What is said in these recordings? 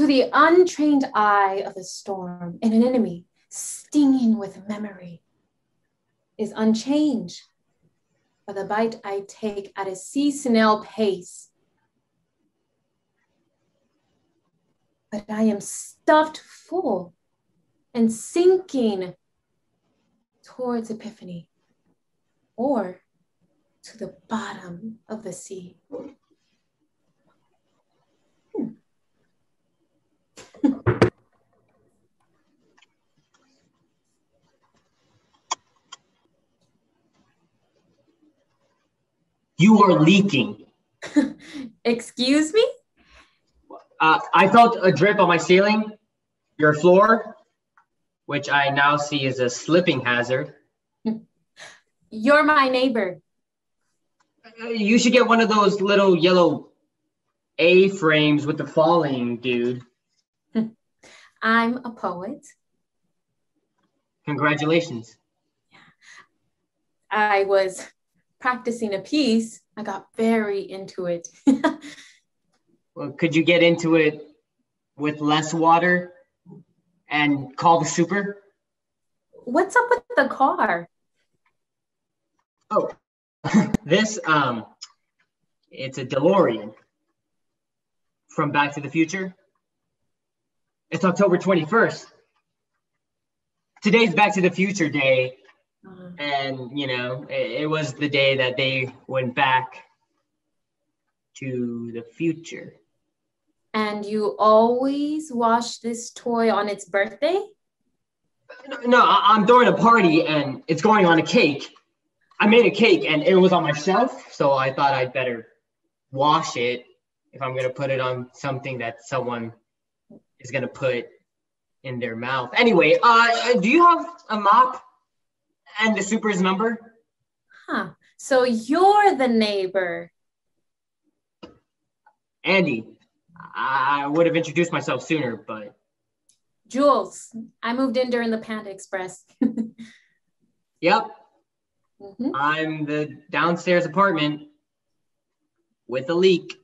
To the untrained eye of the storm, and an enemy stinging with memory is unchanged by the bite I take at a sea snail pace. But I am stuffed full and sinking towards epiphany or to the bottom of the sea. You are leaking. Excuse me? I felt a drip on my ceiling, your floor, which I now see is a slipping hazard. You're my neighbor. You should get one of those little yellow A-frames with the falling, dude. I'm a poet. Congratulations. I was practicing a piece. I got very into it. Well, could you get into it with less water and call the super? What's up with the car? Oh, this, it's a DeLorean from Back to the Future. It's October 21st. Today's Back to the Future Day. And, you know, it was the day that they went back to the future. And you always wash this toy on its birthday? No, I'm throwing a party and it's going on a cake. I made a cake and it was on my shelf, so I thought I'd better wash it if I'm going to put it on something that someone is going to put in their mouth. Anyway, do you have a mop and the super's number? Huh. So you're the neighbor. Andy, I would have introduced myself sooner, but... Jules, I moved in during the Panda Express. Yep. Mm-hmm. I'm the downstairs apartment with a leak.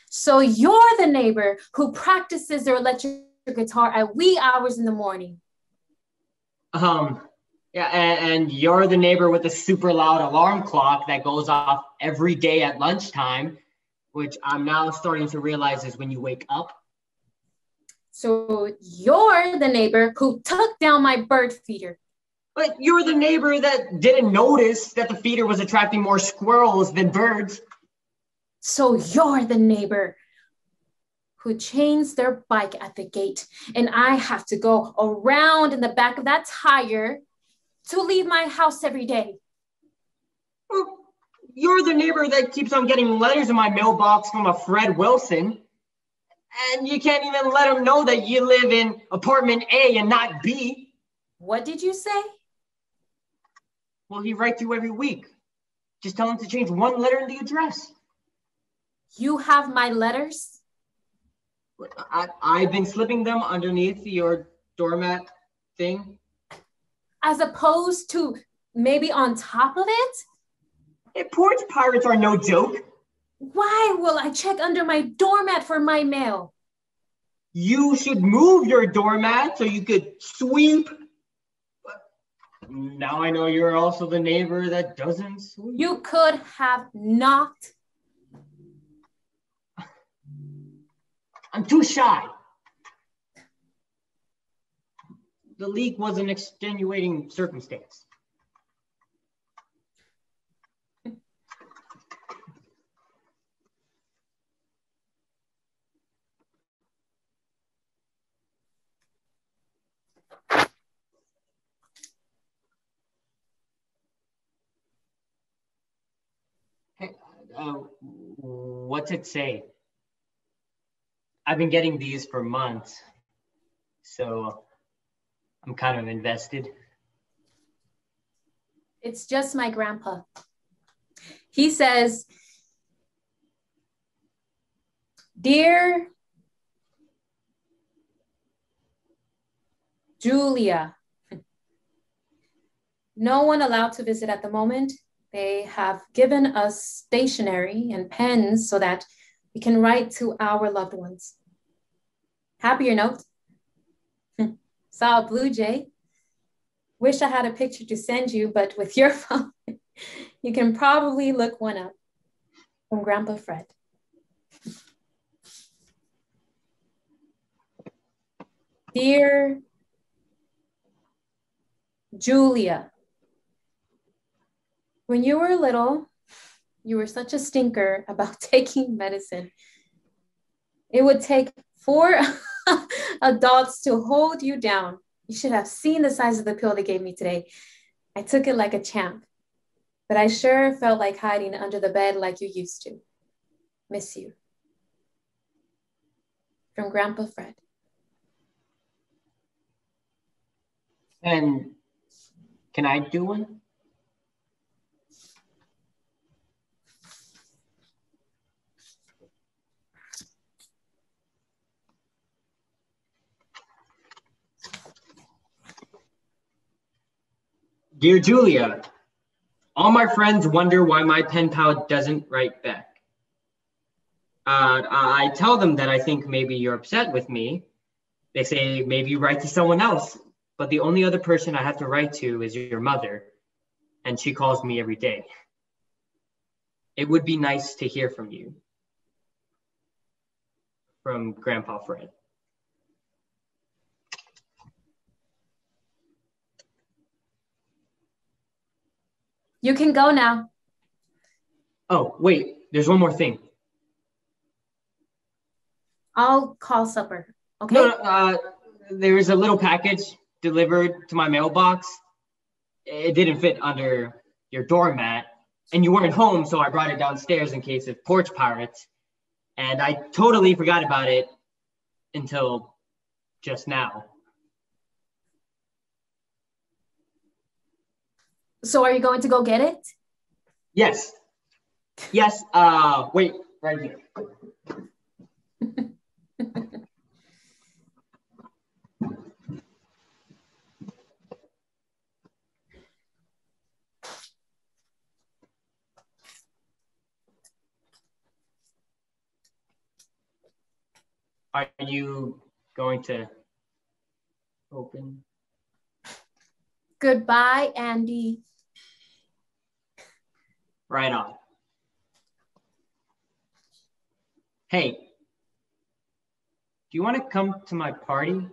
So you're the neighbor who practices their electric guitar at wee hours in the morning. Yeah, and you're the neighbor with the super loud alarm clock that goes off every day at lunchtime, which I'm now starting to realize is when you wake up. So you're the neighbor who took down my bird feeder. But you're the neighbor that didn't notice that the feeder was attracting more squirrels than birds. So you're the neighbor who chains their bike at the gate, and I have to go around in the back of that tire to leave my house every day. Well, you're the neighbor that keeps on getting letters in my mailbox from a Fred Wilson, and you can't even let him know that you live in apartment A and not B. What did you say? Well, he writes you every week. Just tell him to change one letter in the address. You have my letters? I've been slipping them underneath your doormat thing. As opposed to maybe on top of it? Hey, porch pirates are no joke. Why will I check under my doormat for my mail? You should move your doormat so you could sweep. Now I know you're also the neighbor that doesn't sweep. You could have not. I'm too shy. The leak was an extenuating circumstance. Hey, what's it say? I've been getting these for months, so I'm kind of invested. It's just my grandpa. He says, "Dear Julia, no one allowed to visit at the moment. They have given us stationery and pens so that we can write to our loved ones. Happier note. Saw a blue jay. Wish I had a picture to send you, but with your phone, you can probably look one up. From Grandpa Fred. Dear Julia, when you were little, you were such a stinker about taking medicine. It would take 4 adults to hold you down. You should have seen the size of the pill they gave me today. I took it like a champ, but I sure felt like hiding under the bed like you used to. Miss you. From Grandpa Fred. And can I do one? Dear Julia, all my friends wonder why my pen pal doesn't write back. I tell them that I think maybe you're upset with me. They say maybe you write to someone else, but the only other person I have to write to is your mother, and she calls me every day. It would be nice to hear from you. From Grandpa Fred. You can go now. Oh, wait, there's one more thing. I'll call supper, okay? No, there was a little package delivered to my mailbox. It didn't fit under your doormat, and you weren't home, so I brought it downstairs in case of porch pirates. And I totally forgot about it until just now. So are you going to go get it? Yes. Yes, wait, right here. Are you going to open? Goodbye, Andy. Right on. Hey, do you want to come to my party?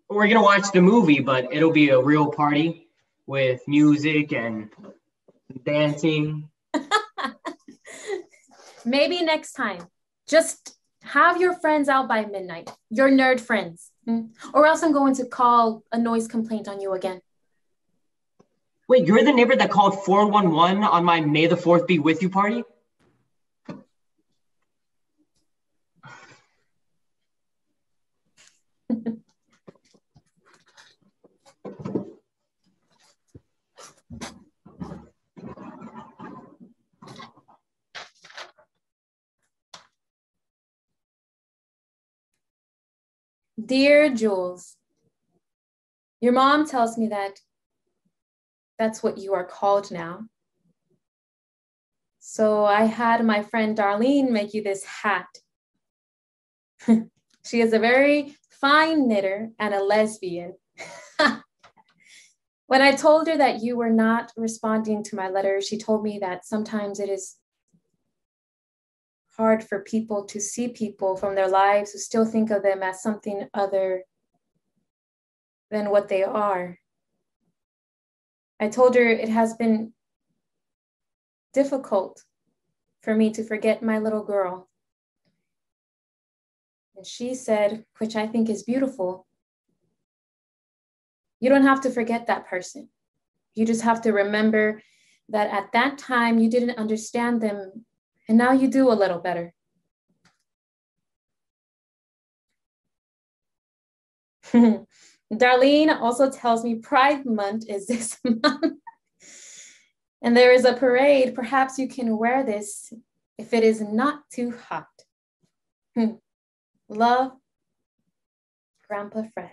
We're gonna watch the movie, but it'll be a real party with music and dancing. Maybe next time. Just have your friends out by midnight. Your nerd friends. Or else I'm going to call a noise complaint on you again. Wait, you're the neighbor that called 411 on my May the 4th be with you party? Dear Jules, your mom tells me that that's what you are called now. So I had my friend Darlene make you this hat. She is a very fine knitter and a lesbian. When I told her that you were not responding to my letter, she told me that sometimes it is hard for people to see people from their lives who still think of them as something other than what they are. I told her it has been difficult for me to forget my little girl. And she said, which I think is beautiful, you don't have to forget that person. You just have to remember that at that time you didn't understand them, and now you do a little better. Darlene also tells me Pride Month is this month. And there is a parade. Perhaps you can wear this if it is not too hot. Love, Grandpa Fred.